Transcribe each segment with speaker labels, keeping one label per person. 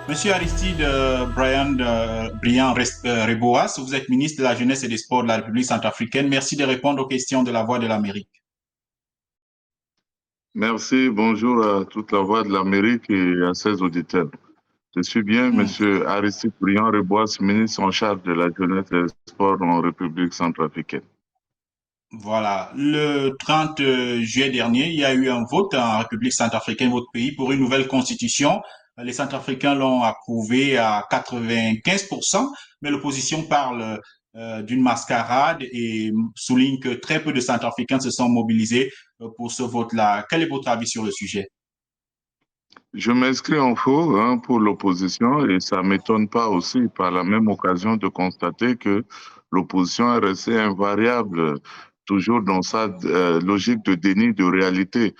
Speaker 1: Monsieur Aristide Briand Reboas, vous êtes ministre de la Jeunesse et des Sports de la République centrafricaine. Merci de répondre aux questions de la Voix de l'Amérique.
Speaker 2: Merci, bonjour à toute la Voix de l'Amérique et à ses auditeurs. Je suis bien,
Speaker 1: Hmm.
Speaker 2: Monsieur Aristide Briand-Reboas, ministre en charge de la Jeunesse et des Sports en République centrafricaine.
Speaker 1: Voilà. Le 30 juillet dernier, il y a eu un vote en République centrafricaine, votre pays, pour une nouvelle constitution. Les Centrafricains l'ont approuvé à 95%, mais l'opposition parle d'une mascarade et souligne que très peu de Centrafricains se sont mobilisés pour ce vote-là. Quel est votre avis sur le sujet?
Speaker 2: Je m'inscris en faux pour l'opposition et ça ne m'étonne pas aussi par la même occasion de constater que l'opposition est restée invariable, toujours dans sa logique de déni de réalité.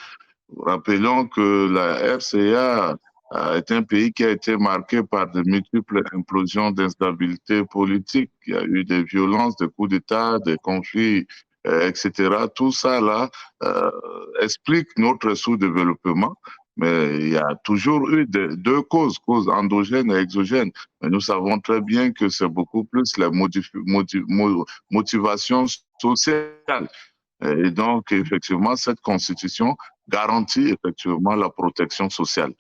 Speaker 2: Rappelons que la RCA est un pays qui a été marqué par de multiples implosions d'instabilité politique. Il y a eu des violences, des coups d'État, des conflits, etc. Tout ça là explique notre sous-développement. Mais il y a toujours eu deux causes, causes endogènes et exogènes. Mais nous savons très bien que c'est beaucoup plus la motivation sociale. Et donc, effectivement, cette constitution garantit effectivement la protection sociale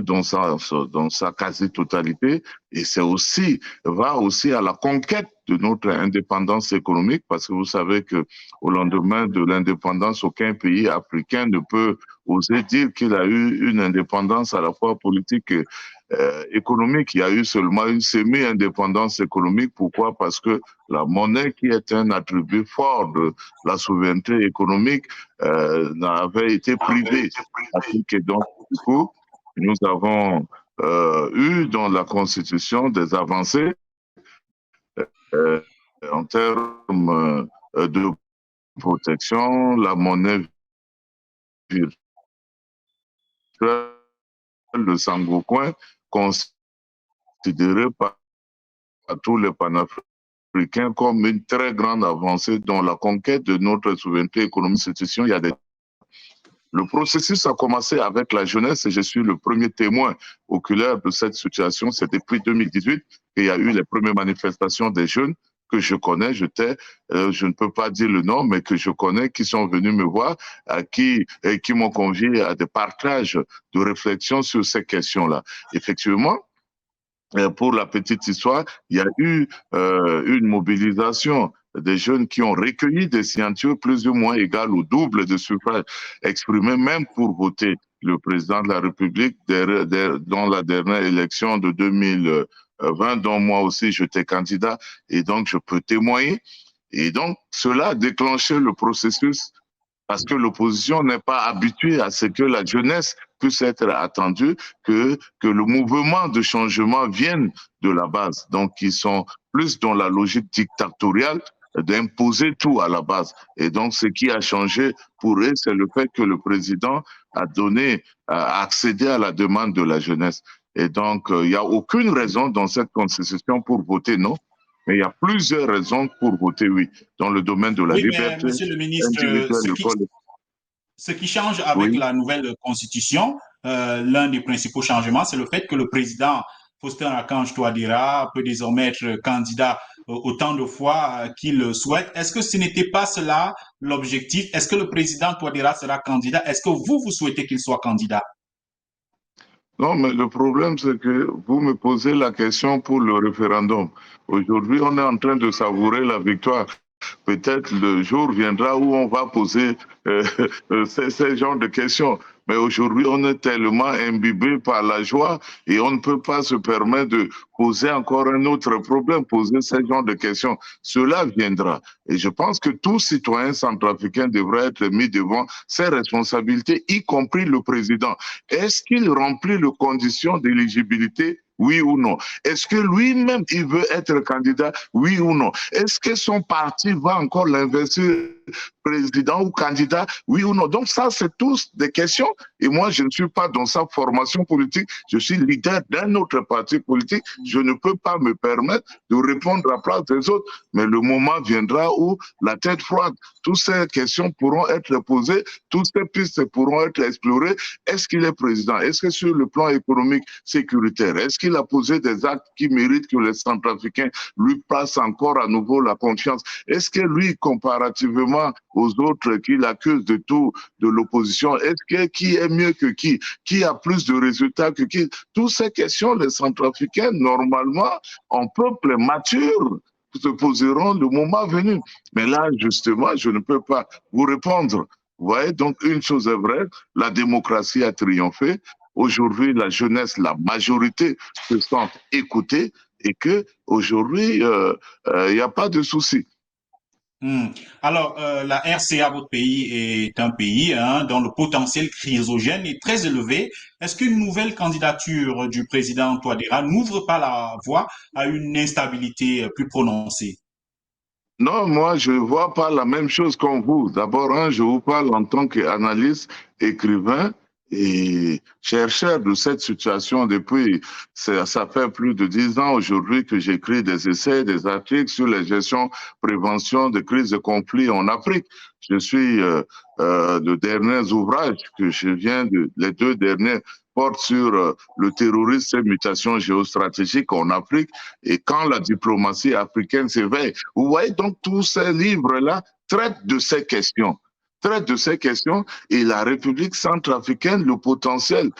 Speaker 2: dans sa quasi-totalité. Et c'est aussi, va aussi à la conquête de notre indépendance économique, parce que vous savez que au lendemain de l'indépendance, aucun pays africain ne peut oser dire qu'il a eu une indépendance à la fois politique et économique. Il y a eu seulement une semi-indépendance économique. Pourquoi? Parce que la monnaie, qui est un attribut fort de la souveraineté économique, avait été privée. Et donc, du coup, nous avons eu dans la Constitution des avancées euh, en termes de protection, la monnaie virtuelle, le Sangocoin, considéré par tous les panafricains comme une très grande avancée dans la conquête de notre souveraineté économique. Il y a Le processus a commencé avec la jeunesse et je suis le premier témoin oculaire de cette situation. C'est depuis 2018 qu'il y a eu les premières manifestations des jeunes que je connais. Je ne peux pas dire le nom, mais que je connais, qui sont venus me voir, qui m'ont convié à des partages de réflexion sur ces questions-là. Effectivement, pour la petite histoire, il y a eu une mobilisation des jeunes qui ont recueilli des signatures plus ou moins égales au double de suffrages exprimés, même pour voter le président de la République dans la dernière élection de 2020, dont moi aussi j'étais candidat, et donc je peux témoigner. Et donc, cela a déclenché le processus parce que l'opposition n'est pas habituée à ce que la jeunesse puisse être attendue, que le mouvement de changement vienne de la base. Donc, ils sont plus dans la logique dictatoriale d'imposer tout à la base. Et donc, ce qui a changé pour eux, c'est le fait que le président a accédé à la demande de la jeunesse. Et donc, il n'y a aucune raison dans cette constitution pour voter non. Mais il y a plusieurs raisons pour voter oui, dans le domaine de la
Speaker 1: Oui, mais
Speaker 2: liberté
Speaker 1: Monsieur le ministre,
Speaker 2: individuelle.
Speaker 1: ce qui change avec
Speaker 2: Oui.
Speaker 1: la nouvelle constitution, l'un des principaux changements, c'est le fait que le président Faustin Archange Touadéra peut désormais être candidat autant de fois qu'il le souhaite. Est-ce que ce n'était pas cela l'objectif? Est-ce que le président Touadéra sera candidat? Est-ce que vous souhaitez qu'il soit candidat?
Speaker 2: Non, mais le problème, c'est que vous me posez la question pour le référendum. Aujourd'hui, on est en train de savourer la victoire. Peut-être le jour viendra où on va poser ces genres de questions. Mais aujourd'hui, on est tellement imbibé par la joie et on ne peut pas se permettre de poser encore un autre problème, poser ce genre de questions. Cela viendra. Et je pense que tout citoyen centrafricain devrait être mis devant ses responsabilités, y compris le président. Est-ce qu'il remplit les conditions d'éligibilité? Oui ou non? Est-ce que lui-même, il veut être candidat? Oui ou non? Est-ce que son parti va encore l'investir président ou candidat? Oui ou non? Donc ça, c'est tous des questions. Et moi, je ne suis pas dans sa formation politique. Je suis leader d'un autre parti politique. Je ne peux pas me permettre de répondre à la place des autres. Mais le moment viendra où la tête froide, toutes ces questions pourront être posées, toutes ces pistes pourront être explorées. Est-ce qu'il est président? Est-ce que sur le plan économique, sécuritaire, est-ce qu'il qu'il a posé des actes qui méritent que les Centrafricains lui passent encore à nouveau la confiance? Est-ce que lui, comparativement aux autres qu'il accuse de tout, de l'opposition, est-ce que qui est mieux que qui? Qui a plus de résultats que qui? Toutes ces questions, les Centrafricains, normalement, en peuple mature, se poseront le moment venu. Mais là, justement, je ne peux pas vous répondre. Vous voyez, donc une chose est vraie, la démocratie a triomphé. Aujourd'hui, la jeunesse, la majorité se sent écoutée et que aujourd'hui, il n'y a pas de souci.
Speaker 1: Alors, la RCA, votre pays, est un pays dont le potentiel chrysogène est très élevé. Est-ce qu'une nouvelle candidature du président Touadéra n'ouvre pas la voie à une instabilité plus prononcée?
Speaker 2: Non, moi, je ne vois pas la même chose qu'en vous. D'abord, je vous parle en tant qu'analyste, écrivain et chercheur de cette situation depuis, ça fait plus de 10 ans aujourd'hui que j'écris des essais, des articles sur la gestion, prévention de crises de conflits en Afrique. Je suis de derniers ouvrages que je viens de, les deux derniers portent sur le terrorisme et mutations géostratégiques en Afrique et quand la diplomatie africaine s'éveille. Vous voyez donc tous ces livres-là traitent de ces questions et la République centrafricaine, le potentiel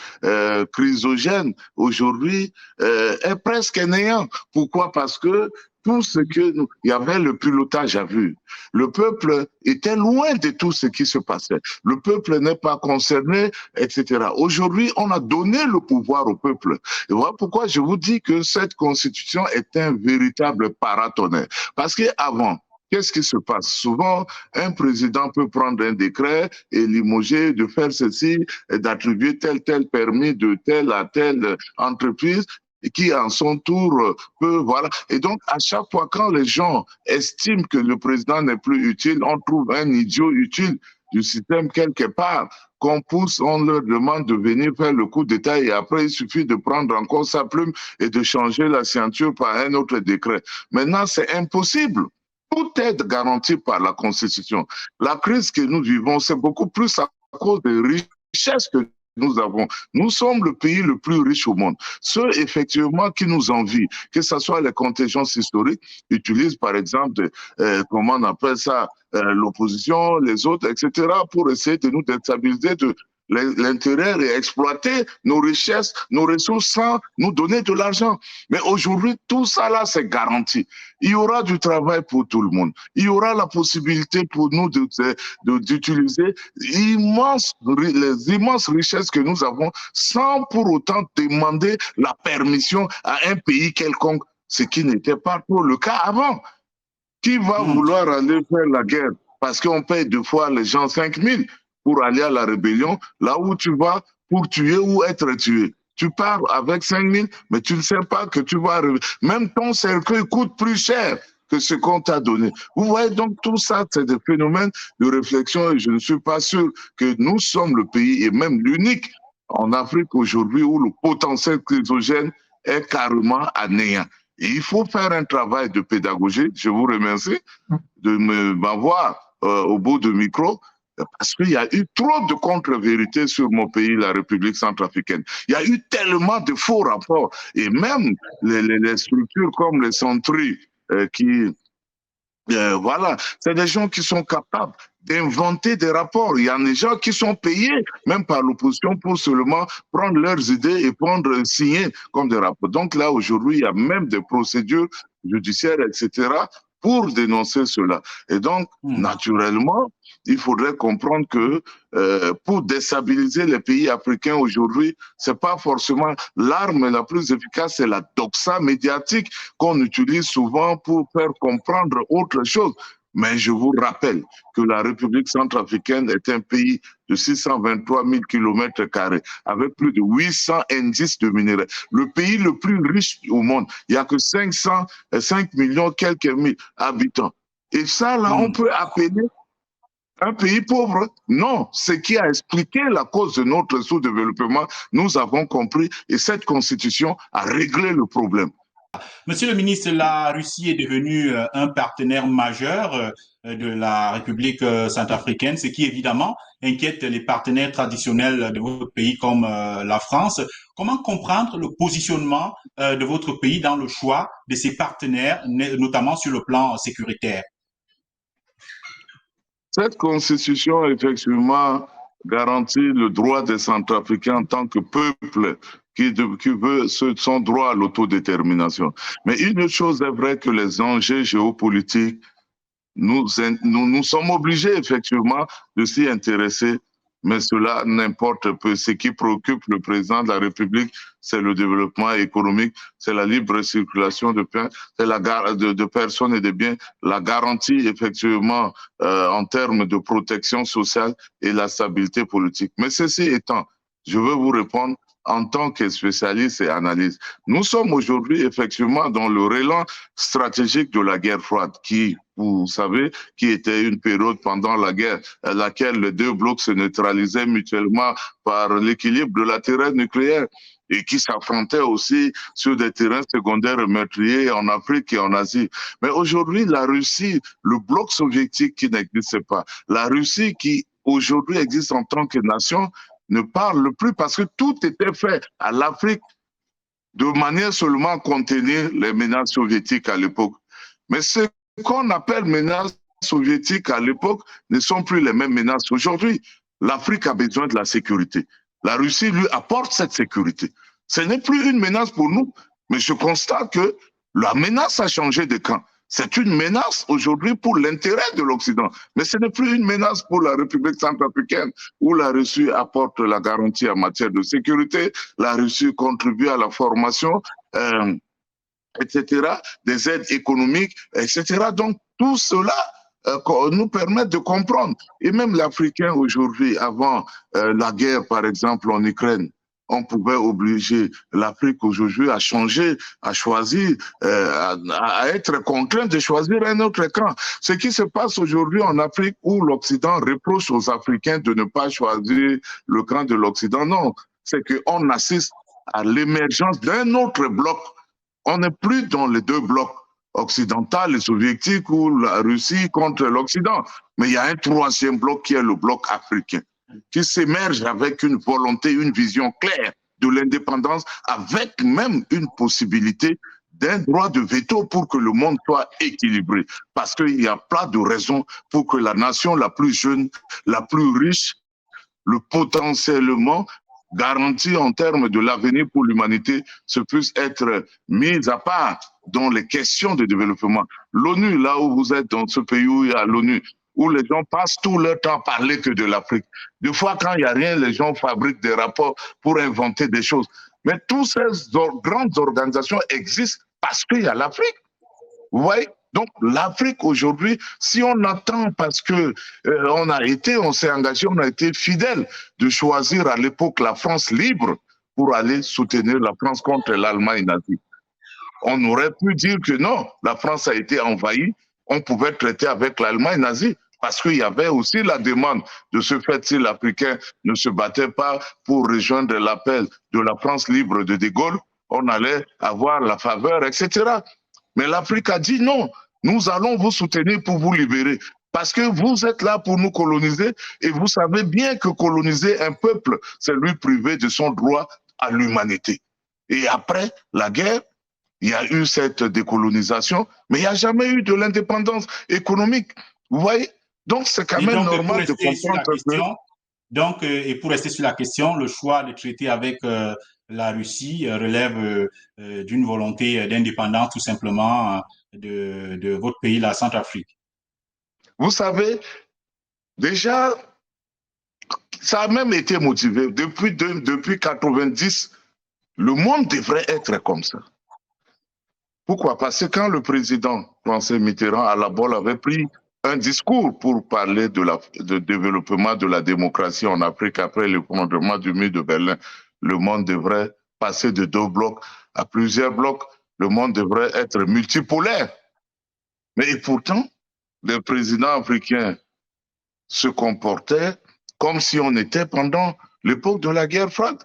Speaker 2: chrysogène aujourd'hui est presque néant. Pourquoi? Parce que tout ce que il y avait le pilotage à vue. Le peuple était loin de tout ce qui se passait. Le peuple n'est pas concerné, etc. Aujourd'hui, on a donné le pouvoir au peuple. Et voilà pourquoi je vous dis que cette constitution est un véritable paratonnerre. Parce qu'avant, qu'est-ce qui se passe? Souvent, un président peut prendre un décret et limoger, de faire ceci, d'attribuer tel permis de telle à telle entreprise et qui, en son tour, peut, voilà. Et donc, à chaque fois, quand les gens estiment que le président n'est plus utile, on trouve un idiot utile du système quelque part qu'on pousse, on leur demande de venir faire le coup d'État et après, il suffit de prendre encore sa plume et de changer la signature par un autre décret. Maintenant, c'est impossible. Tout est garanti par la Constitution. La crise que nous vivons, c'est beaucoup plus à cause des richesses que nous avons. Nous sommes le pays le plus riche au monde. Ceux, effectivement, qui nous envient, que ce soit les contingences historiques, utilisent, par exemple, comment on appelle ça, l'opposition, les autres, etc., pour essayer de nous déstabiliser, de l'intérêt et exploiter nos richesses, nos ressources sans nous donner de l'argent. Mais aujourd'hui, tout ça là, c'est garanti. Il y aura du travail pour tout le monde. Il y aura la possibilité pour nous d'utiliser les immenses richesses que nous avons sans pour autant demander la permission à un pays quelconque, ce qui n'était pas pour le cas avant. Qui va vouloir aller faire la guerre parce qu'on paye deux fois les gens 5 000 pour aller à la rébellion, là où tu vas pour tuer ou être tué. Tu pars avec 5 000, mais tu ne sais pas que tu vas arriver. Même ton cercueil coûte plus cher que ce qu'on t'a donné. Vous voyez donc tout ça, c'est des phénomènes de réflexion et je ne suis pas sûr que nous sommes le pays et même l'unique en Afrique aujourd'hui où le potentiel chrysogène est carrément à néant. Et il faut faire un travail de pédagogie. Je vous remercie de m'avoir au bout du micro parce qu'il y a eu trop de contre-vérités sur mon pays, la République centrafricaine. Il y a eu tellement de faux rapports et même les structures comme les centries voilà, c'est des gens qui sont capables d'inventer des rapports. Il y a des gens qui sont payés, même par l'opposition, pour seulement prendre leurs idées et signer comme des rapports. Donc là, aujourd'hui, il y a même des procédures judiciaires, etc., pour dénoncer cela. Et donc, naturellement, il faudrait comprendre que pour déstabiliser les pays africains aujourd'hui, c'est pas forcément l'arme la plus efficace, c'est la doxa médiatique qu'on utilise souvent pour faire comprendre autre chose. Mais je vous rappelle que la République centrafricaine est un pays de 623 000 km², avec plus de 800 indices de minerais. Le pays le plus riche au monde. Il n'y a que 5 millions quelques mille habitants. Et ça, là, on peut appeler un pays pauvre? Non, ce qui a expliqué la cause de notre sous-développement, nous avons compris et cette constitution a réglé le problème.
Speaker 1: Monsieur le ministre, la Russie est devenue un partenaire majeur de la République centrafricaine, ce qui évidemment inquiète les partenaires traditionnels de votre pays comme la France. Comment comprendre le positionnement de votre pays dans le choix de ses partenaires, notamment sur le plan sécuritaire?
Speaker 2: Cette constitution, effectivement, garantit le droit des Centrafricains en tant que peuple qui veut son droit à l'autodétermination. Mais une chose est vraie que les enjeux géopolitiques, nous sommes obligés effectivement de s'y intéresser, mais cela n'importe peu. Ce qui préoccupe le président de la République, c'est le développement économique, c'est la libre circulation de biens, c'est de personnes et de biens, la garantie effectivement en termes de protection sociale et la stabilité politique. Mais ceci étant, je veux vous répondre en tant que spécialiste et analyste. Nous sommes aujourd'hui effectivement dans le relan stratégique de la guerre froide qui, vous savez, qui était une période pendant la guerre à laquelle les deux blocs se neutralisaient mutuellement par l'équilibre de la terreur nucléaire et qui s'affrontaient aussi sur des terrains secondaires meurtriers en Afrique et en Asie. Mais aujourd'hui, la Russie, le bloc soviétique qui n'existe pas, la Russie qui aujourd'hui existe en tant que nation, ne parle plus parce que tout était fait à l'Afrique de manière seulement à contenir les menaces soviétiques à l'époque. Mais ce qu'on appelle menaces soviétiques à l'époque ne sont plus les mêmes menaces aujourd'hui. L'Afrique a besoin de la sécurité. La Russie lui apporte cette sécurité. Ce n'est plus une menace pour nous, mais je constate que la menace a changé de camp. C'est une menace aujourd'hui pour l'intérêt de l'Occident, mais ce n'est plus une menace pour la République centrafricaine où la Russie apporte la garantie en matière de sécurité, la Russie contribue à la formation, etc., des aides économiques, etc. Donc tout cela nous permet de comprendre. Et même l'Africain aujourd'hui, avant la guerre par exemple en Ukraine, on pouvait obliger l'Afrique aujourd'hui à changer, à choisir, à être contraint de choisir un autre camp. Ce qui se passe aujourd'hui en Afrique où l'Occident reproche aux Africains de ne pas choisir le camp de l'Occident, non, c'est qu'on assiste à l'émergence d'un autre bloc. On n'est plus dans les deux blocs occidental et soviétique ou la Russie contre l'Occident, mais il y a un troisième bloc qui est le bloc africain, qui s'émerge avec une volonté, une vision claire de l'indépendance, avec même une possibilité d'un droit de veto pour que le monde soit équilibré. Parce qu'il n'y a pas de raison pour que la nation la plus jeune, la plus riche, le potentiellement garanti en termes de l'avenir pour l'humanité se puisse être mise à part dans les questions de développement. L'ONU, là où vous êtes, dans ce pays où il y a l'ONU, où les gens passent tout leur temps à parler que de l'Afrique. Des fois, quand il n'y a rien, les gens fabriquent des rapports pour inventer des choses. Mais toutes ces grandes organisations existent parce qu'il y a l'Afrique. Vous voyez? Donc l'Afrique aujourd'hui, si on attend parce que on s'est engagé, on a été fidèle de choisir à l'époque la France libre pour aller soutenir la France contre l'Allemagne nazie. On aurait pu dire que non, la France a été envahie, on pouvait traiter avec l'Allemagne nazie parce qu'il y avait aussi la demande de ce fait si l'Africain ne se battait pas pour rejoindre l'appel de la France libre de De Gaulle, on allait avoir la faveur, etc. Mais l'Afrique a dit non, nous allons vous soutenir pour vous libérer. Parce que vous êtes là pour nous coloniser et vous savez bien que coloniser un peuple, c'est lui priver de son droit à l'humanité. Et après la guerre, il y a eu cette décolonisation, mais il n'y a jamais eu de l'indépendance économique. Vous voyez? Donc c'est quand même normal de comprendre que...
Speaker 1: Donc, et pour rester sur la question, le choix de traiter avec la Russie relève d'une volonté d'indépendance tout simplement de votre pays, la Centrafrique.
Speaker 2: Vous savez, déjà, ça a même été motivé. Depuis 90, le monde devrait être comme ça. Pourquoi? Parce que quand le président François Mitterrand à la Bolle avait pris un discours pour parler de développement de la démocratie en Afrique après l'effondrement du mur de Berlin, le monde devrait passer de 2 blocs à plusieurs blocs. Le monde devrait être multipolaire. Mais pourtant, les présidents africains se comportaient comme si on était pendant l'époque de la guerre froide.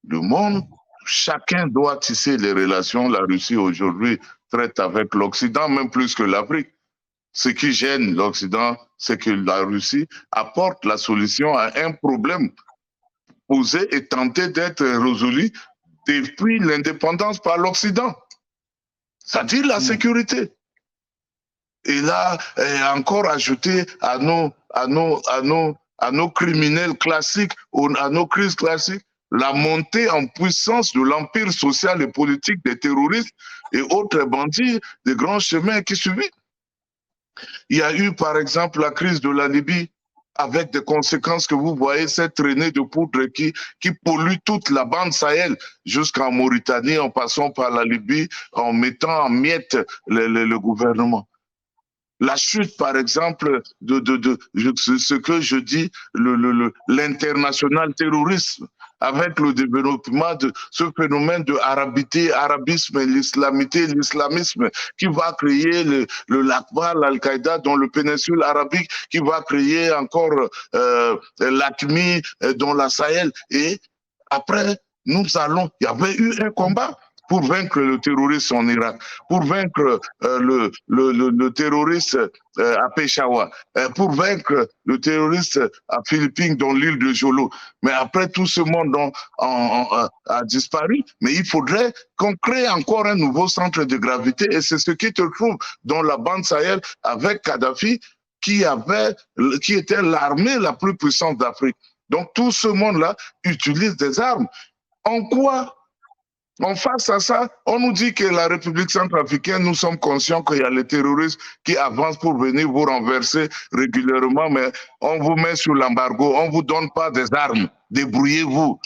Speaker 2: Le monde chacun doit tisser les relations. La Russie aujourd'hui traite avec l'Occident, même plus que l'Afrique. Ce qui gêne l'Occident, c'est que la Russie apporte la solution à un problème posé et tenté d'être résolu depuis l'indépendance par l'Occident. C'est-à-dire la sécurité. Et là, encore ajouter à nos criminels classiques, à nos crises classiques, la montée en puissance de l'empire social et politique des terroristes et autres bandits des grands chemins qui suivent. Il y a eu, par exemple, la crise de la Libye, avec des conséquences que vous voyez, cette traînée de poudre qui pollue toute la bande Sahel jusqu'en Mauritanie, en passant par la Libye, en mettant en miettes le gouvernement. La chute, par exemple, ce que je dis, l'international terrorisme, avec le développement de ce phénomène de arabisme, l'islamisme, qui va créer l'Aqba, l'Al-Qaïda dans le péninsule arabique, qui va créer encore l'AQMI dans la Sahel. Et après, il y avait eu un combat pour vaincre le terroriste en Irak, pour vaincre le terroriste à Peshawar, pour vaincre le terroriste à Philippines dans l'île de Jolo. Mais après, tout ce monde a disparu. Mais il faudrait qu'on crée encore un nouveau centre de gravité. Et c'est ce qui te trouve dans la bande Sahel avec Kadhafi, qui était l'armée la plus puissante d'Afrique. Donc tout ce monde-là utilise des armes. En quoi? En face à ça, on nous dit que la République centrafricaine, nous sommes conscients qu'il y a les terroristes qui avancent pour venir vous renverser régulièrement, mais on vous met sous l'embargo, on ne vous donne pas des armes, débrouillez-vous.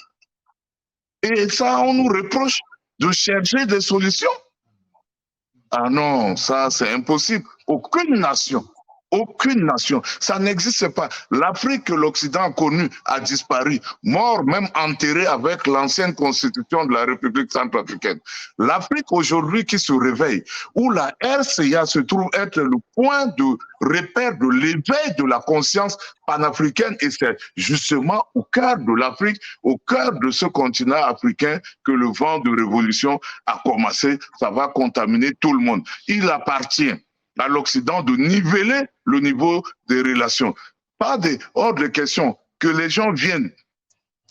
Speaker 2: Et ça, on nous reproche de chercher des solutions. Ah non, ça c'est impossible. Aucune nation, ça n'existe pas. L'Afrique que l'Occident a connue a disparu, mort, même enterré avec l'ancienne constitution de la République centrafricaine. L'Afrique aujourd'hui qui se réveille, où la RCA se trouve être le point de repère de l'éveil de la conscience panafricaine, et c'est justement au cœur de l'Afrique, au cœur de ce continent africain que le vent de révolution a commencé. Ça va contaminer tout le monde. Il appartient à l'Occident de niveler le niveau des relations. Pas hors de question que les gens viennent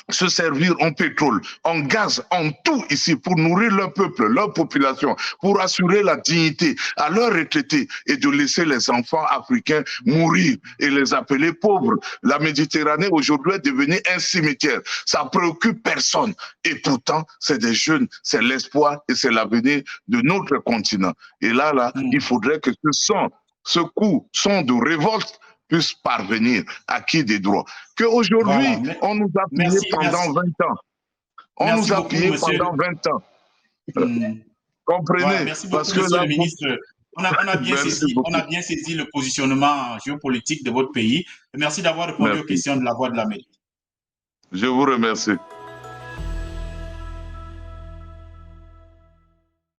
Speaker 2: se servir en pétrole, en gaz, en tout ici pour nourrir leur peuple, leur population, pour assurer la dignité à leurs retraités et de laisser les enfants africains mourir et les appeler pauvres. La Méditerranée aujourd'hui est devenue un cimetière. Ça préoccupe personne. Et pourtant, c'est des jeunes, c'est l'espoir et c'est l'avenir de notre continent. Et là, il faudrait que ce coup de révolte puisse parvenir à qui des droits. Qu'aujourd'hui, on nous a pillés pendant 20 ans. On nous a pillés pendant 20 ans. Comprenez?
Speaker 1: Voilà, merci beaucoup, parce que monsieur le ministre. On a bien saisi le positionnement géopolitique de votre pays. Merci d'avoir répondu aux questions de la Voix de l'Amérique.
Speaker 2: Je vous remercie.